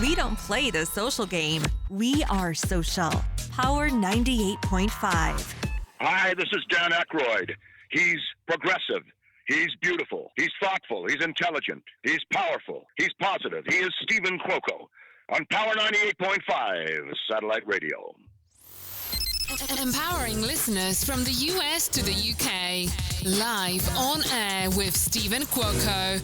We don't play the social game. We are social. Power 98.5. Hi, this is Dan Aykroyd. He's progressive. He's beautiful. He's thoughtful. He's intelligent. He's powerful. He's positive. He is Stephen Cuoco on Power 98.5 Satellite Radio. Empowering listeners from the US to the UK. Live on air with Stephen Cuoco.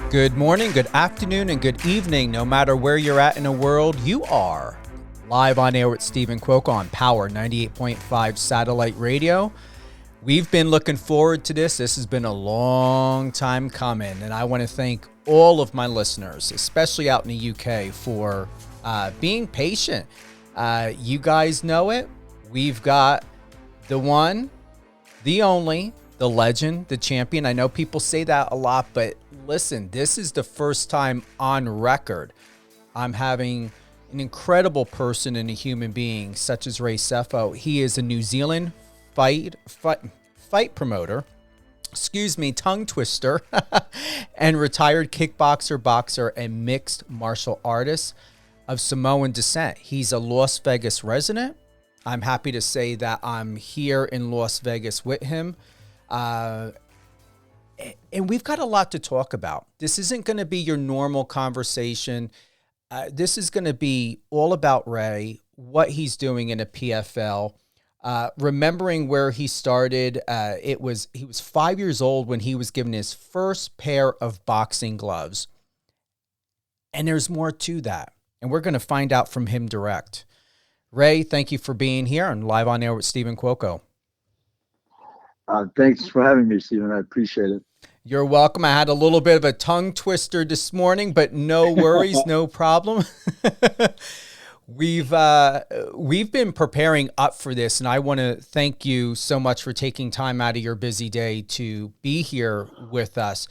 Good morning, good afternoon, and good evening. No matter where you're at in the world, you are live on air with Stephen Cuoco on Power 98.5 Satellite Radio. We've been looking forward to this. This has been a long time coming, and I want to thank all of my listeners, especially out in the UK, for being patient. You guys know it. We've got the one, the only, the legend, the champion. I know people say that a lot, but listen, this is the first time on record I'm having an incredible person and a human being such as Ray Sefo. He is a New Zealand fight promoter, tongue twister, and retired kickboxer, boxer, and mixed martial artist of Samoan descent. He's a Las Vegas resident. I'm happy to say that I'm here in Las Vegas with him. And we've got a lot to talk about. This isn't going to be your normal conversation. This is going to be all about Ray, what he's doing in a PFL. Remembering where he started, he was 5 years old when he was given his first pair of boxing gloves. And there's more to that. And we're going to find out from him direct. Ray, thank you for being here and live on air with Stephen Cuoco. Thanks for having me, Stephen. I appreciate it. You're welcome. I had a little bit of a tongue twister this morning, but no worries, no problem. We've been preparing up for this, and I want to thank you so much for taking time out of your busy day to be here with us.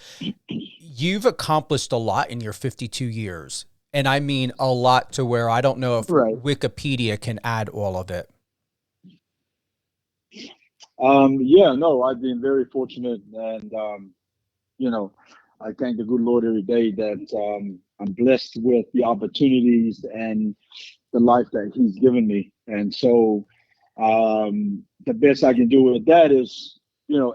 You've accomplished a lot in your 52 years, and I mean a lot to where I don't know if Wikipedia can add all of it. I've been very fortunate, and I thank the good Lord every day that I'm blessed with the opportunities and the life that He's given me. And so the best I can do with that is,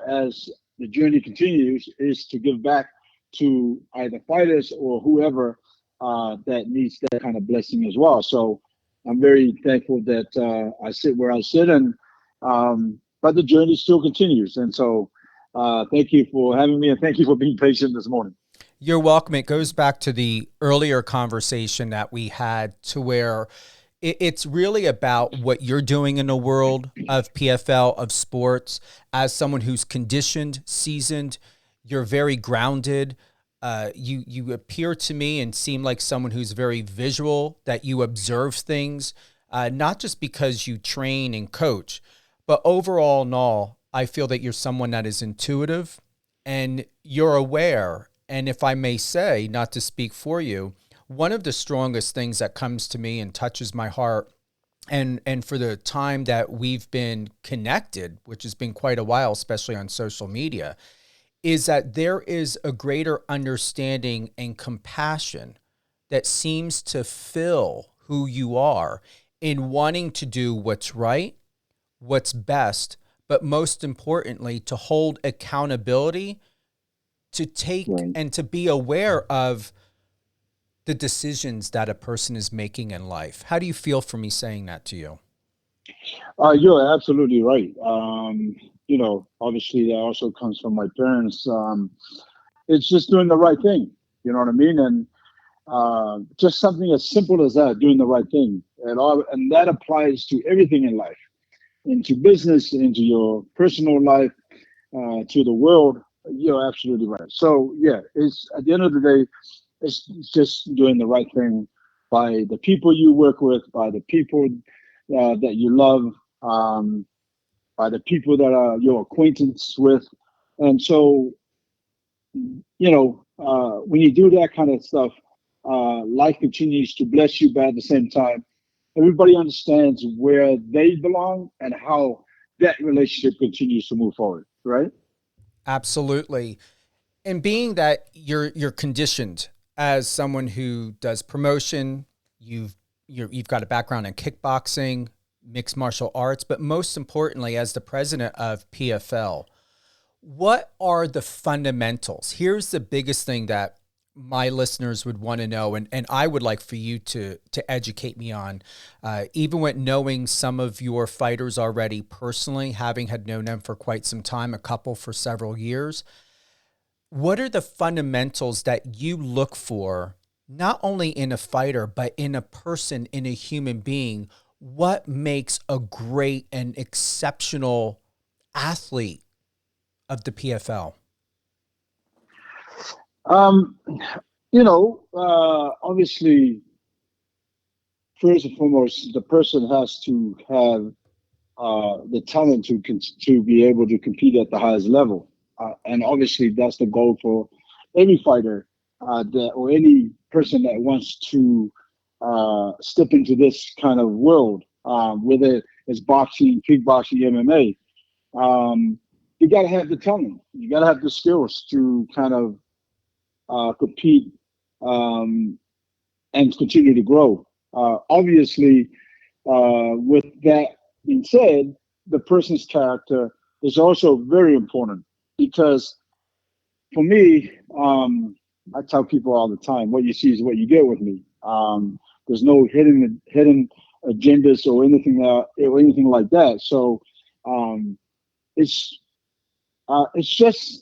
as the journey continues, is to give back to either fighters or whoever that needs that kind of blessing as well. So I'm very thankful that I sit where I sit, and but the journey still continues. And so thank you for having me, and thank you for being patient this morning. You're welcome. It goes back to the earlier conversation that we had, to where it's really about what you're doing in the world of PFL, of sports. As someone who's conditioned, seasoned, you're very grounded. You appear to me and seem like someone who's very visual, that you observe things, not just because you train and coach, but overall in all, I feel that you're someone that is intuitive and you're aware. And if I may say, not to speak for you, one of the strongest things that comes to me and touches my heart, and for the time that we've been connected, which has been quite a while, especially on social media, is that there is a greater understanding and compassion that seems to fill who you are in wanting to do what's right, what's best, but most importantly, to hold accountability, to take and to be aware of the decisions that a person is making in life. How do you feel for me saying that to you? You're absolutely right. Obviously that also comes from my parents. It's just doing the right thing. You know what I mean? And just something as simple as that, doing the right thing. And that applies to everything in life, into business, into your personal life, to the world. You're absolutely right. So it's at the end of the day, it's just doing the right thing by the people you work with, by the people that you love, by the people that are your acquaintance with. And so, when you do that kind of stuff, life continues to bless you, but at the same time, everybody understands where they belong and how that relationship continues to move forward, right? Absolutely. And being that you're conditioned as someone who does promotion, you've got a background in kickboxing, mixed martial arts, but most importantly, as the president of PFL, what are the fundamentals? Here's the biggest thing that my listeners would want to know, and I would like for you to educate me on, even with knowing some of your fighters already personally, having had known them for quite some time, a couple for several years. What are the fundamentals that you look for, not only in a fighter, but in a person, in a human being? What makes a great and exceptional athlete of the PFL? Obviously, first and foremost, the person has to have the talent to be able to compete at the highest level. And obviously, that's the goal for any fighter or any person that wants to step into this kind of world, whether it's boxing, kickboxing, MMA. You got to have the talent. You got to have the skills to kind of compete and continue to grow. Obviously, with that being said, the person's character is also very important, because for me, I tell people all the time, what you see is what you get with me. There's no hidden agendas or anything like that. So it's just,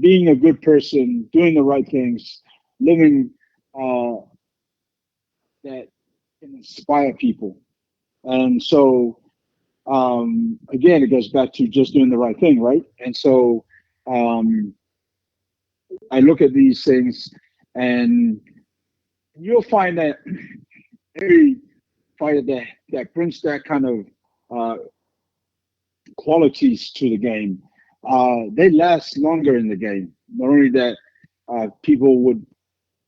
being a good person, doing the right things, living that can inspire people. And so, again, it goes back to just doing the right thing, right? And so I look at these things, and you'll find that every fighter that brings that kind of qualities to the game, they last longer in the game. Not only that, people would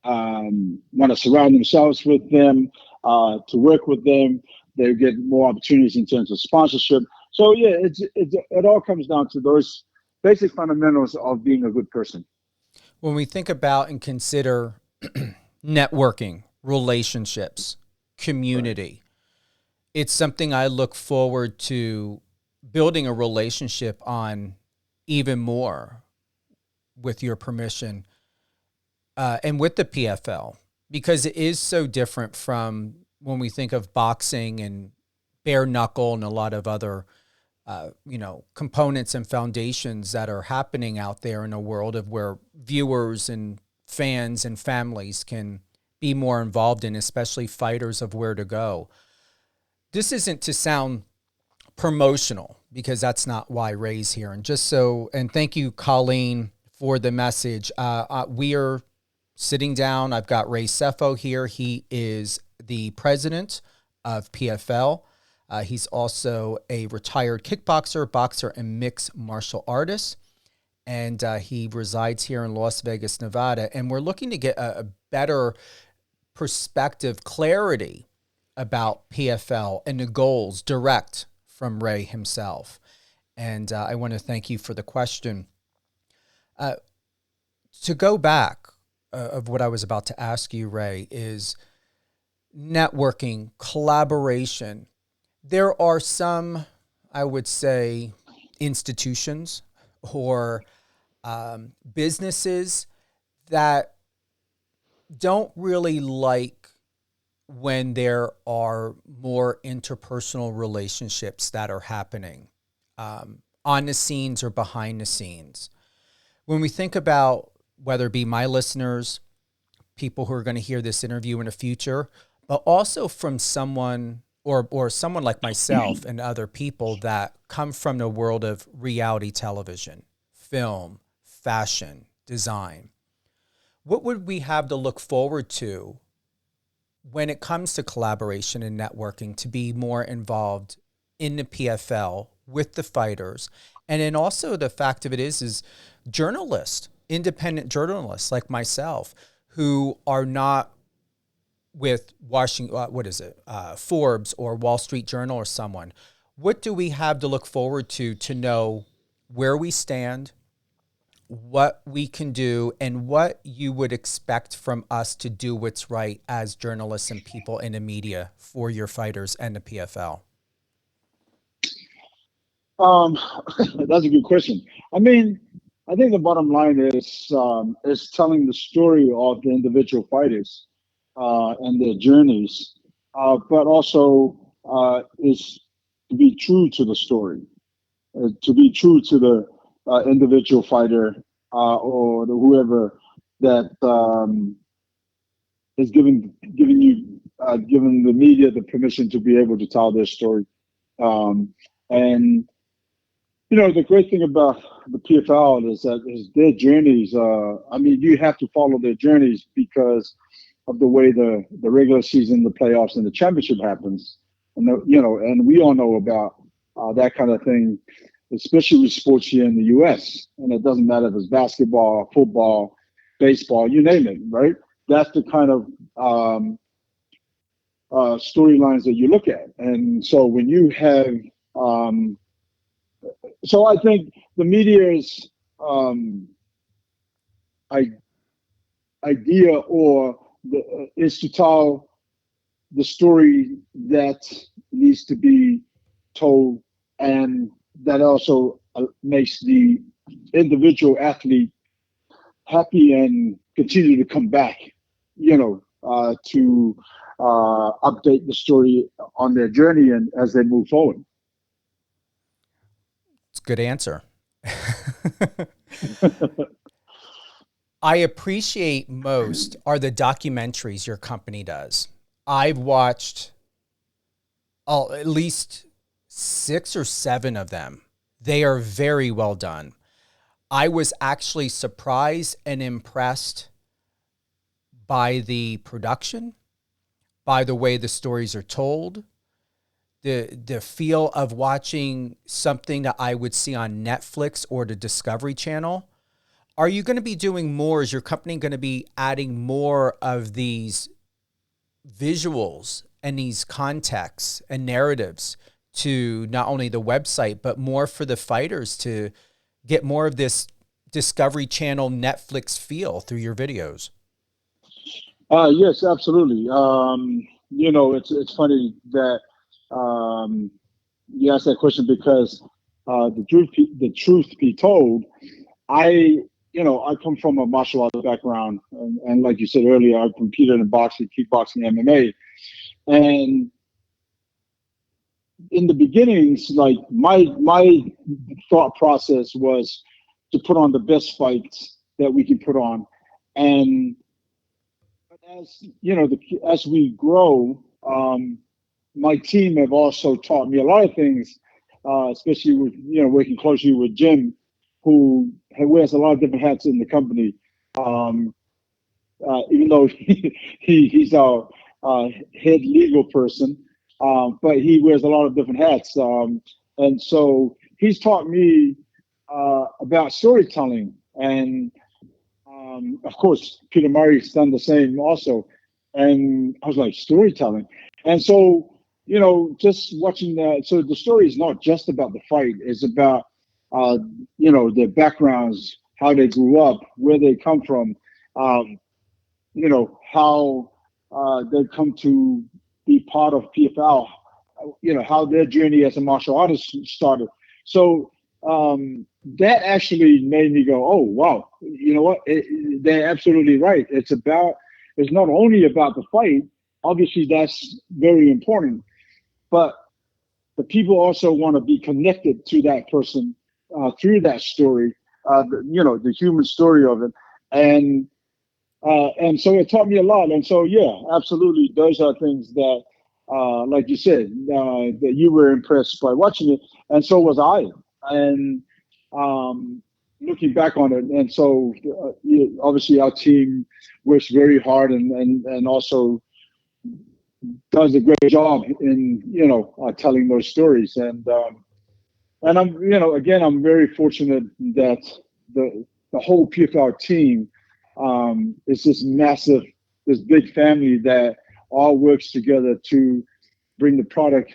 want to surround themselves with them, to work with them. They get more opportunities in terms of sponsorship. So yeah, it all comes down to those basic fundamentals of being a good person. When we think about and consider networking, relationships, community, it's something I look forward to building a relationship on even more, with your permission, and with the PFL, because it is so different from when we think of boxing and bare knuckle and a lot of other components and foundations that are happening out there in a world of where viewers and fans and families can be more involved in, especially fighters, of where to go. This isn't to sound promotional, because that's not why Ray's here. And thank you, Colleen, for the message. We are sitting down. I've got Ray Sefo here. He is the president of PFL. He's also a retired kickboxer, boxer, and mixed martial artist. And he resides here in Las Vegas, Nevada. And we're looking to get a better perspective, clarity about PFL and the goals direct from Ray himself. And I want to thank you for the question. To go back of what I was about to ask you, Ray, is networking, collaboration. There are some, I would say, institutions or businesses that don't really like when there are more interpersonal relationships that are happening on the scenes or behind the scenes. When we think about, whether it be my listeners, people who are going to hear this interview in the future, but also from someone or someone like myself and other people that come from the world of reality television, film, fashion, design, what would we have to look forward to when it comes to collaboration and networking to be more involved in the PFL with the fighters? And then also the fact of it is journalists, independent journalists like myself, who are not with Washington, Forbes or Wall Street Journal or someone, what do we have to look forward to know where we stand, what we can do, and what you would expect from us to do what's right as journalists and people in the media for your fighters and the PFL? That's a good question. I mean, I think the bottom line is telling the story of the individual fighters and their journeys, but also is to be true to the story, to be true to the individual fighter or whoever that is giving the media the permission to be able to tell their story. And you know, the great thing about the PFL is that their journeys. I mean, you have to follow their journeys because of the way the regular season, the playoffs, and the championship happens. And and we all know about that kind of thing, especially with sports here in the U.S. And it doesn't matter if it's basketball, football, baseball, you name it, right? That's the kind of storylines that you look at. And so when you have so I think the media's idea is to tell the story that needs to be told, and that also makes the individual athlete happy and continue to come back, to update the story on their journey and as they move forward. It's a good answer. I appreciate most are the documentaries your company does. I've watched at least 6 or 7 of them. They are very well done. I was actually surprised and impressed by the production, by the way the stories are told, the feel of watching something that I would see on Netflix or the Discovery Channel. Are you going to be doing more? Is your company going to be adding more of these visuals and these contexts and narratives to not only the website, but more for the fighters to get more of this Discovery Channel, Netflix feel through your videos? Yes, absolutely. It's funny that you asked that question because the truth be told, I come from a martial arts background, and like you said earlier, I competed in boxing, kickboxing, MMA, and in the beginnings, like my thought process was to put on the best fights that we can put on, and as we grow, my team have also taught me a lot of things, especially with working closely with Jim, who wears a lot of different hats in the company. Even though he's our head legal person, but he wears a lot of different hats. And so he's taught me about storytelling. And of course, Peter Murray's done the same also. And I was like, storytelling. And so, just watching that. So the story is not just about the fight. It's about, their backgrounds, how they grew up, where they come from, how they come to be part of PFL, how their journey as a martial artist started. So that actually made me go, oh, wow, you know what? They're absolutely right. It's not only about the fight. Obviously, that's very important. But the people also want to be connected to that person through that story, the human story of it. And so it taught me a lot. And so, yeah, absolutely. Those are things that, like you said, that you were impressed by watching it. And so was I. And looking back on it. And so obviously our team works very hard and also does a great job in, telling those stories. And I'm, again, I'm very fortunate that the whole PFL team is this big family that all works together to bring the product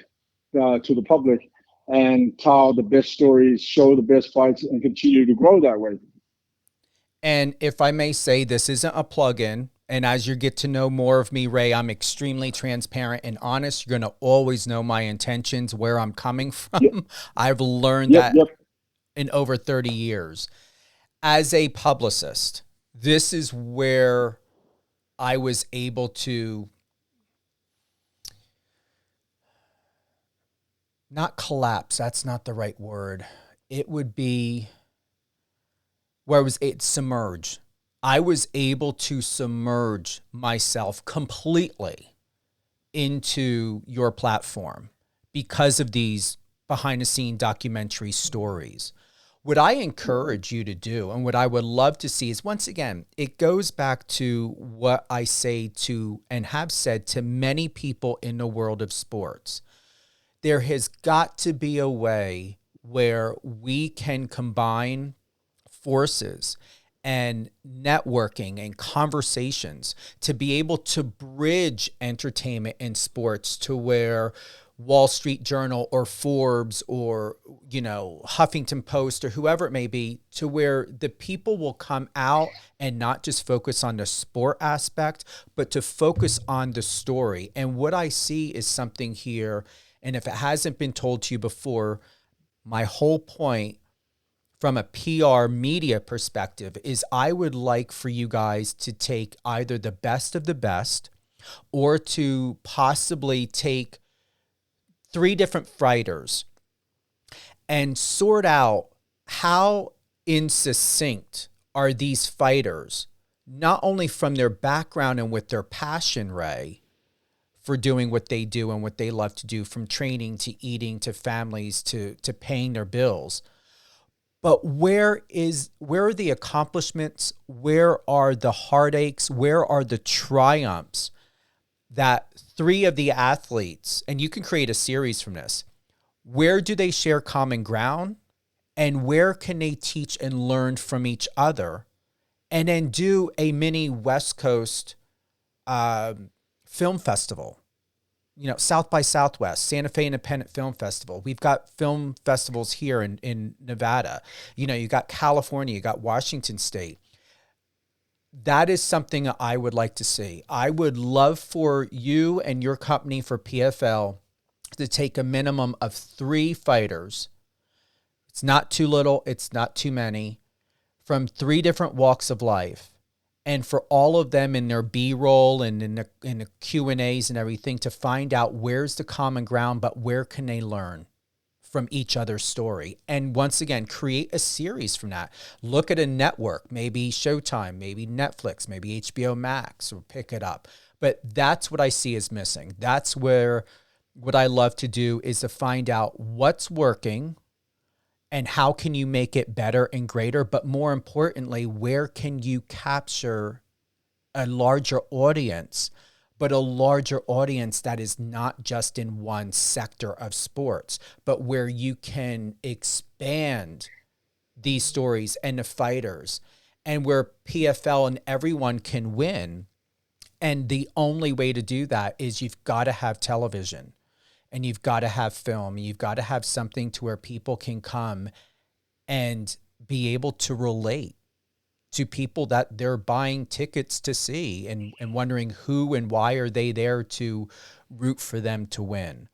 to the public and tell the best stories, show the best fights, and continue to grow that way. And if I may say, this isn't a plug-in. And as you get to know more of me, Ray, I'm extremely transparent and honest. You're going to always know my intentions, where I'm coming from. Yep. I've learned that in over 30 years. As a publicist, this is where I was able to not collapse. That's not the right word. It would be where it submerged. I was able to submerge myself completely into your platform because of these behind the scene documentary stories. What I encourage you to do, and what I would love to see, is, once again, it goes back to what I say to and have said to many people in the world of sports. There has got to be a way where we can combine forces and networking and conversations to be able to bridge entertainment and sports to where Wall Street Journal or Forbes or, Huffington Post or whoever it may be, to where the people will come out and not just focus on the sport aspect, but to focus on the story. And what I see is something here, and if it hasn't been told to you before, my whole point from a PR media perspective is I would like for you guys to take either the best of the best, or to possibly take 3 different fighters and sort out how succinct are these fighters, not only from their background and with their passion, Ray, for doing what they do and what they love to do, from training to eating to families to paying their bills. But where are the accomplishments? Where are the heartaches? Where are the triumphs that 3 of the athletes, and you can create a series from this, where do they share common ground, and where can they teach and learn from each other, and then do a mini West Coast film festival? South by Southwest, Santa Fe Independent Film Festival. We've got film festivals here in Nevada. You got California, you got Washington State. That is something I would like to see. I would love for you and your company, for PFL, to take a minimum of 3 fighters. It's not too little, it's not too many, from 3 different walks of life. And for all of them in their B-roll and in the Q&As and everything, to find out where's the common ground, but where can they learn from each other's story. And once again, create a series from that. Look at a network, maybe Showtime, maybe Netflix, maybe HBO Max, or pick it up. But that's what I see as missing. That's where what I love to do is to find out what's working, and how can you make it better and greater? But more importantly, where can you capture a larger audience, but a larger audience that is not just in one sector of sports, but where you can expand these stories and the fighters, and where PFL and everyone can win. And the only way to do that is you've got to have television. And you've got to have film. You've got to have something to where people can come and be able to relate to people that they're buying tickets to see, and wondering who and why are they there to root for them to win.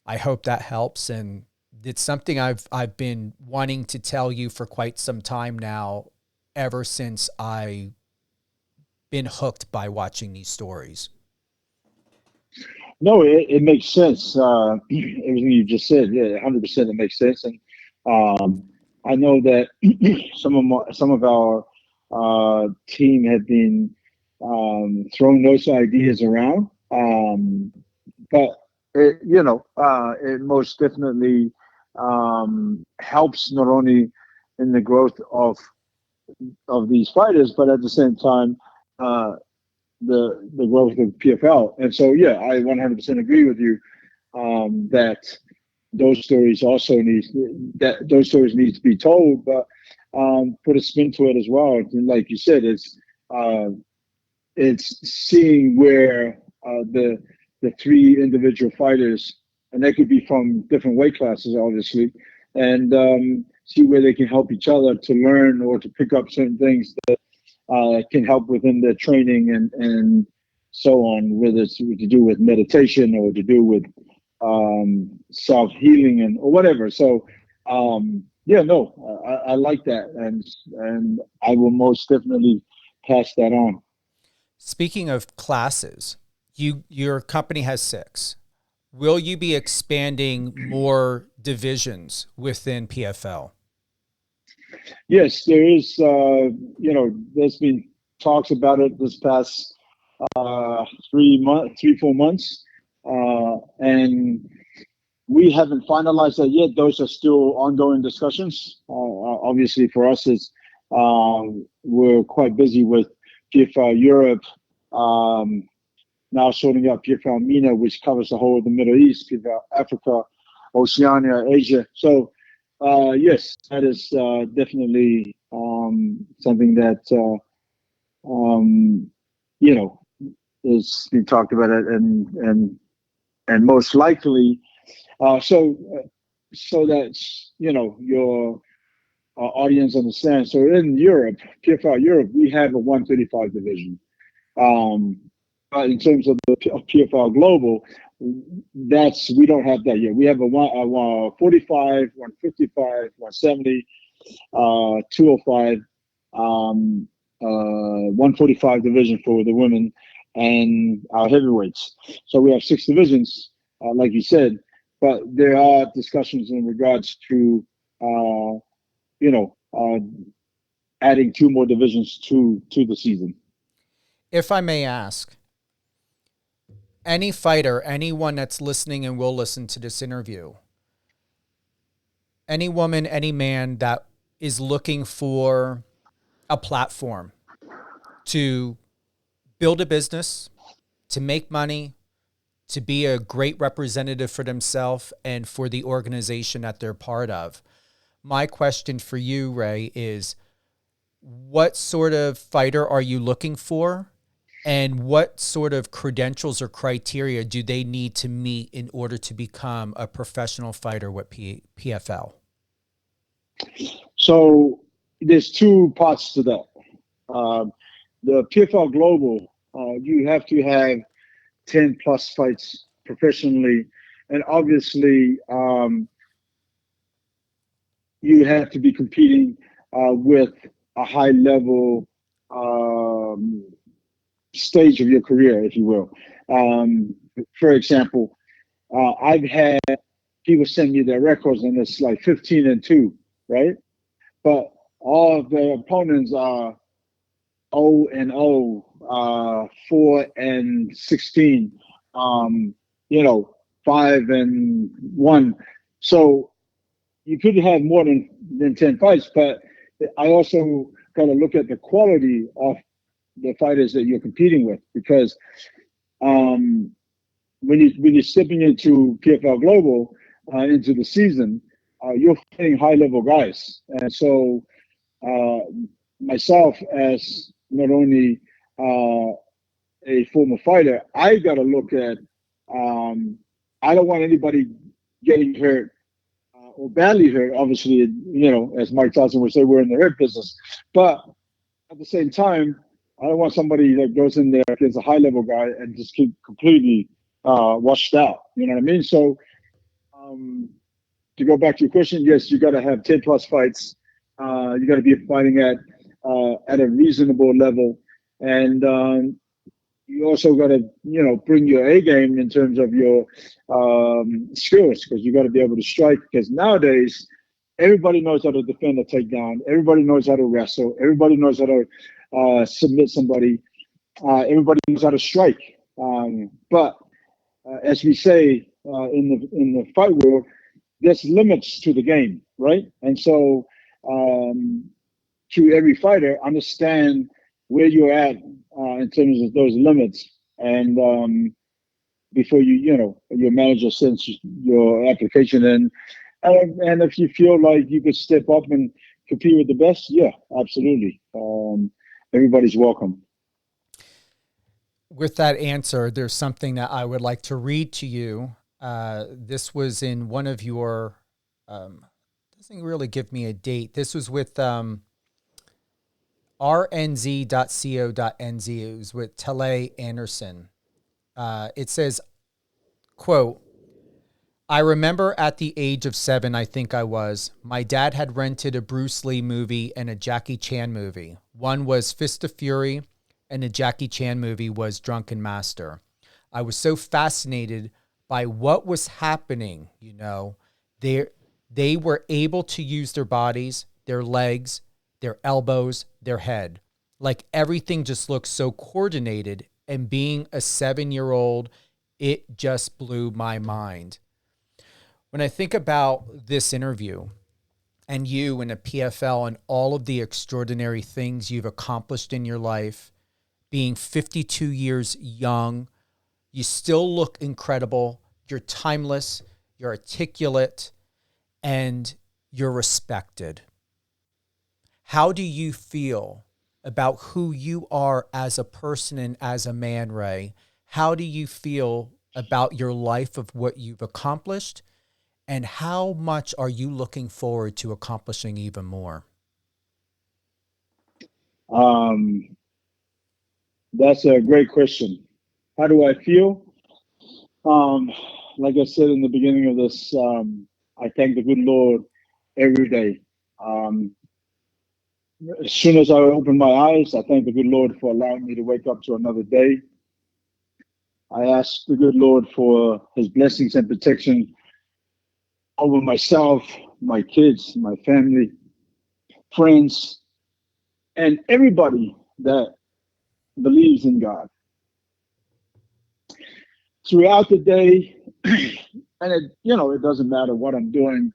I hope that helps. And it's something I've been wanting to tell you for quite some time now, ever since I've been hooked by watching these stories. No, it makes sense. Everything you just said, 100%, it makes sense. And I know that some of our team have been throwing those ideas around, but it most definitely helps not only in the growth of these fighters, but at the same time, the growth of PFL. And so, I 100% agree with you that those stories need to be told, but put a spin to it as well. And like you said, it's seeing where the three individual fighters, and they could be from different weight classes, obviously, and see where they can help each other to learn or to pick up certain things that can help within their training and so on, whether it's to do with meditation or to do with self-healing and or whatever. So I like that, and I will most definitely pass that on. Speaking of classes, your company has 6. Will you be expanding more divisions within PFL? Yes, there is. There's been talks about it this past 4 months, and we haven't finalized that yet. Those are still ongoing discussions. Obviously, for us, we're quite busy with PFL Europe. Now sorting out PFL MENA, which covers the whole of the Middle East, PFL Africa, Oceania, Asia. So, yes, that is definitely something that is being talked about it, and most likely, so that your audience understands. So in Europe, PFL Europe, we have a 135 division. But in terms of the PFL Global, we don't have that yet. We have a 45, 155, 170, 205, 145 division for the women, and our heavyweights. So we have 6 divisions, like you said, but there are discussions in regards to, adding 2 more divisions to the season. If I may ask, any fighter, anyone that's listening and will listen to this interview, any woman, any man that is looking for a platform to build a business, to make money, to be a great representative for themselves and for the organization that they're part of. My question for you, Ray, is what sort of fighter are you looking for? And what sort of credentials or criteria do they need to meet in order to become a professional fighter with PFL? So there's 2 parts to that. The PFL Global, you have to have 10 plus fights professionally. And obviously, you have to be competing with a high level stage of your career, if you will. For example, I've had people send me their records and it's like 15-2, right? But all of the opponents are 0-0, 4-16, 5-1. So you could have more than 10 fights, but I also got to look at the quality of the fighters that you're competing with, because when you're stepping into PFL Global into the season, you're fighting high level guys, and so myself as not only a former fighter, I got to look at. I don't want anybody getting hurt or badly hurt. Obviously, as Mike Tyson would say, we're in the hurt business, but at the same time, I don't want somebody that goes in there against a high-level guy and just keep completely washed out. You know what I mean? So to go back to your question, yes, you got to have 10-plus fights. You got to be fighting at a reasonable level. And you also got to, bring your A game in terms of your skills, because you got to be able to strike. Because nowadays, everybody knows how to defend a takedown. Everybody knows how to wrestle. Everybody knows how to submit somebody. Everybody knows how to strike. But as we say in the fight world, there's limits to the game, right? And so to every fighter, understand where you're at in terms of those limits, and before your manager sends your application in. And if you feel like you could step up and compete with the best, yeah, absolutely. Everybody's welcome. with that answer, there's something that I would like to read to you. This was in one of your, doesn't really give me a date. This was with rnz.co.nz. It was with Tele Anderson. It says, quote, I remember at the age of 7, I think I was, my dad had rented a Bruce Lee movie and a Jackie Chan movie. One was Fist of Fury, and the Jackie Chan movie was Drunken Master. I was so fascinated by what was happening, you know. They were able to use their bodies, their legs, their elbows, their head. Like everything just looked so coordinated, and being a 7-year-old, it just blew my mind. When I think about this interview and you in a PFL and all of the extraordinary things you've accomplished in your life, being 52 years young, you still look incredible. You're timeless, you're articulate, and you're respected. How do you feel about who you are as a person and as a man, Ray? How do you feel about your life of what you've accomplished? And how much are you looking forward to accomplishing even more? That's a great question. How do I feel? Like I said in the beginning of this, I thank the good Lord every day. As soon as I open my eyes, I thank the good Lord for allowing me to wake up to another day. I ask the good Lord for his blessings and protection over myself, my kids, my family, friends, and everybody that believes in God. Throughout the day, and it doesn't matter what I'm doing.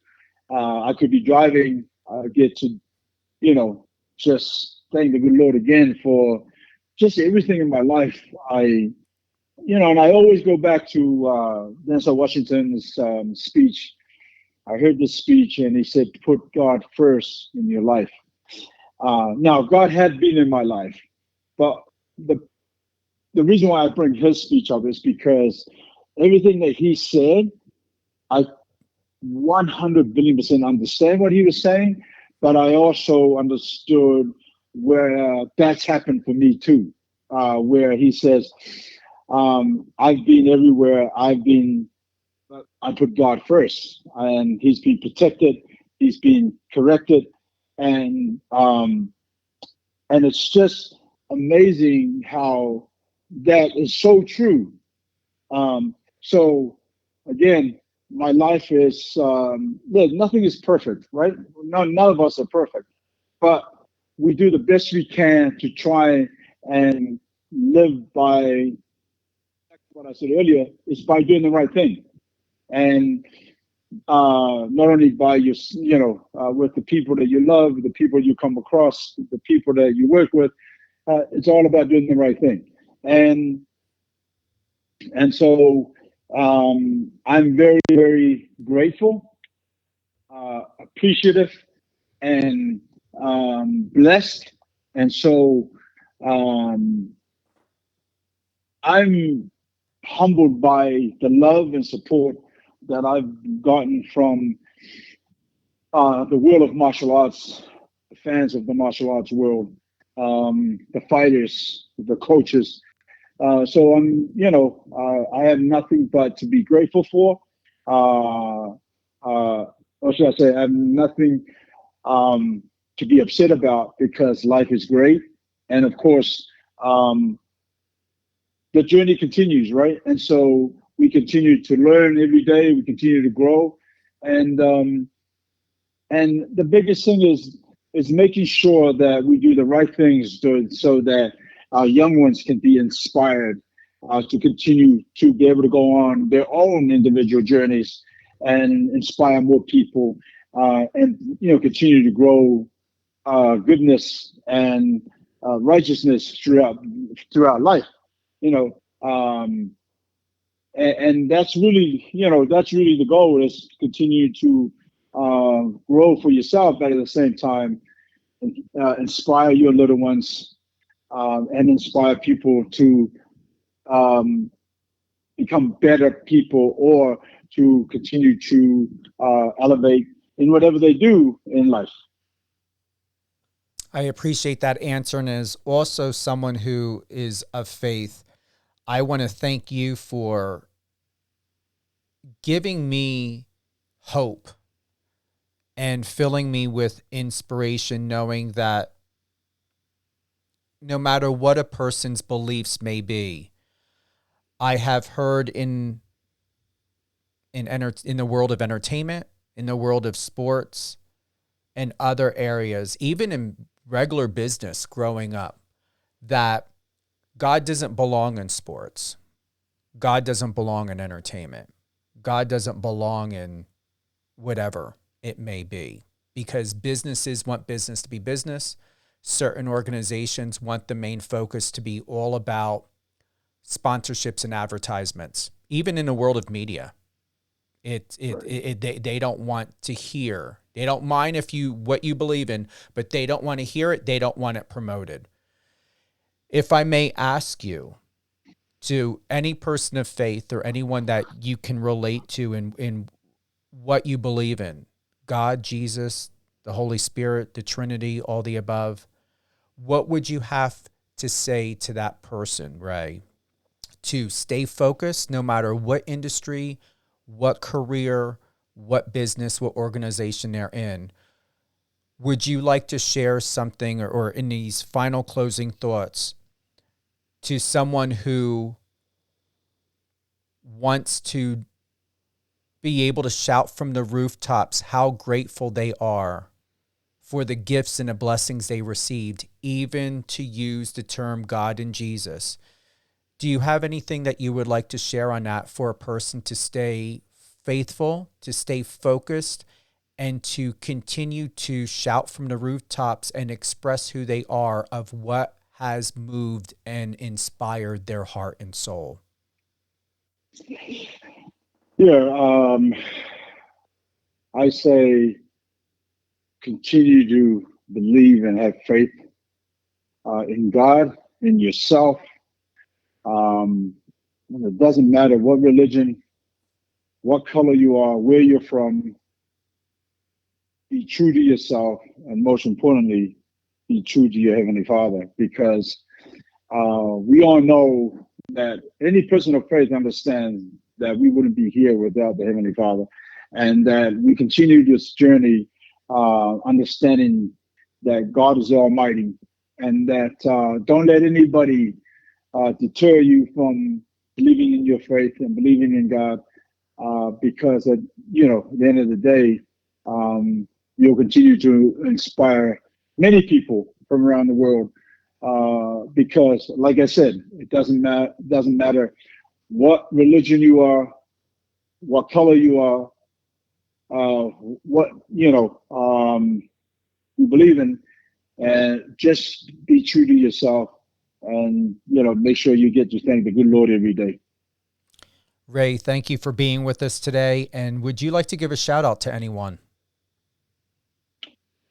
I could be driving. I get to, just thank the good Lord again for just everything in my life. And I always go back to Denzel Washington's speech. I heard this speech, and he said, "Put God first in your life." Now, God had been in my life, but the reason why I bring his speech up is because everything that he said, I 100 billion% understand what he was saying, but I also understood where that's happened for me too, where he says, I've been everywhere. I put God first, and he's been protected, he's been corrected, and it's just amazing how that is so true. So again, my life is nothing is perfect, right? None of us are perfect, but we do the best we can to try and live by what I said earlier, is by doing the right thing. And not only by with the people that you love, the people you come across, the people that you work with, it's all about doing the right thing. And so I'm very, very grateful, appreciative, and blessed. And so I'm humbled by the love and support that I've gotten from the world of martial arts, the fans of the martial arts world, the fighters, the coaches. So I have nothing but to be grateful for. Or should I say, I have nothing to be upset about, because life is great. And of course, the journey continues, right? And so we continue to learn every day. We continue to grow, and the biggest thing is making sure that we do the right things so that our young ones can be inspired to continue to be able to go on their own individual journeys and inspire more people, and continue to grow goodness and righteousness throughout life. And that's really the goal, is to continue to grow for yourself, but at the same time inspire your little ones, and inspire people to become better people or to continue to elevate in whatever they do in life. I appreciate that answer. And as also someone who is of faith, I want to thank you for giving me hope and filling me with inspiration, knowing that no matter what a person's beliefs may be, I have heard in the world of entertainment, in the world of sports, and other areas, even in regular business growing up, that God doesn't belong in sports. God doesn't belong in entertainment. God doesn't belong in whatever it may be, because businesses want business to be business. Certain organizations want the main focus to be all about sponsorships and advertisements. Even in the world of media, they don't want to hear. They don't mind what you believe in, but they don't want to hear it. They don't want it promoted. If I may ask you, to any person of faith or anyone that you can relate to in what you believe in, God, Jesus, the Holy Spirit, the Trinity, all the above, what would you have to say to that person, Ray, to stay focused no matter what industry, what career, what business, what organization they're in? Would you like to share something or in these final closing thoughts to someone who wants to be able to shout from the rooftops how grateful they are for the gifts and the blessings they received, even to use the term God and Jesus? Do you have anything that you would like to share on that for a person to stay faithful, to stay focused, and to continue to shout from the rooftops and express who they are of what has moved and inspired their heart and soul? Yeah, I say continue to believe and have faith in God, in yourself. It doesn't matter what religion, what color you are, where you're from. Be true to yourself, and most importantly, be true to your Heavenly Father, because we all know that any person of faith understands that we wouldn't be here without the Heavenly Father, and that we continue this journey understanding that God is Almighty, and that don't let anybody deter you from believing in your faith and believing in God, because at the end of the day, you'll continue to inspire many people from around the world, because, like I said, it doesn't matter what religion you are, what color you are, what you believe in, and just be true to yourself, and make sure you get to thank the good Lord every day. Ray, thank you for being with us today. And would you like to give a shout out to anyone?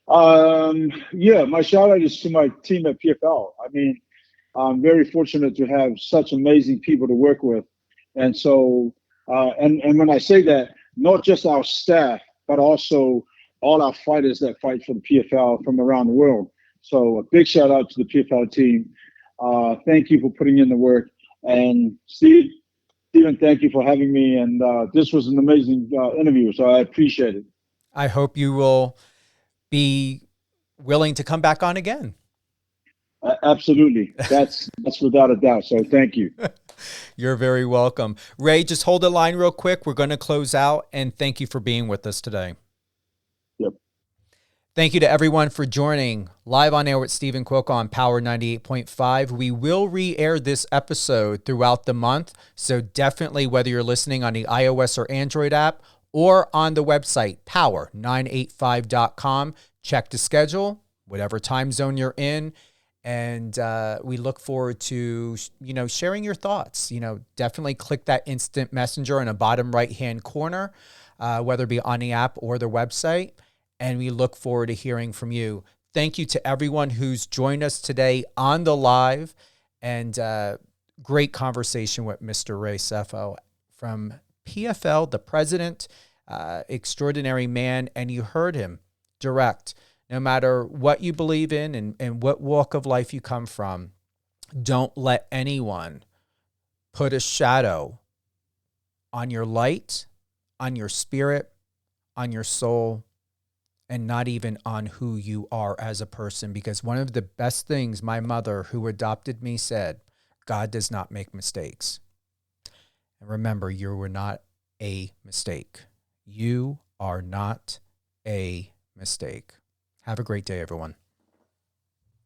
Yeah, my shout out is to my team at PFL. I mean, I'm very fortunate to have such amazing people to work with. And so, and when I say that, not just our staff, but also all our fighters that fight for the PFL from around the world. So a big shout out to the PFL team. Thank you for putting in the work. And Stephen, thank you for having me. And this was an amazing interview, so I appreciate it. I hope you will be willing to come back on again. Absolutely. That's without a doubt. So thank you. You're very welcome. Ray, just hold the line real quick. We're going to close out, and thank you for being with us today. Yep. Thank you to everyone for joining live on air with Stephen Cuoco on Power 98.5. We will re-air this episode throughout the month. So definitely, whether you're listening on the iOS or Android app or on the website, power985.com, check the schedule, whatever time zone you're in. And we look forward to, sharing your thoughts. Definitely click that instant messenger in the bottom right-hand corner, whether it be on the app or the website. And we look forward to hearing from you. Thank you to everyone who's joined us today on the live. And great conversation with Mr. Ray Sefo from PFL, the president, extraordinary man, and you heard him direct. No matter what you believe in and what walk of life you come from, don't let anyone put a shadow on your light, on your spirit, on your soul, and not even on who you are as a person. Because one of the best things my mother, who adopted me, said, God does not make mistakes. And remember, you were not a mistake. You are not a mistake. Have a great day, everyone.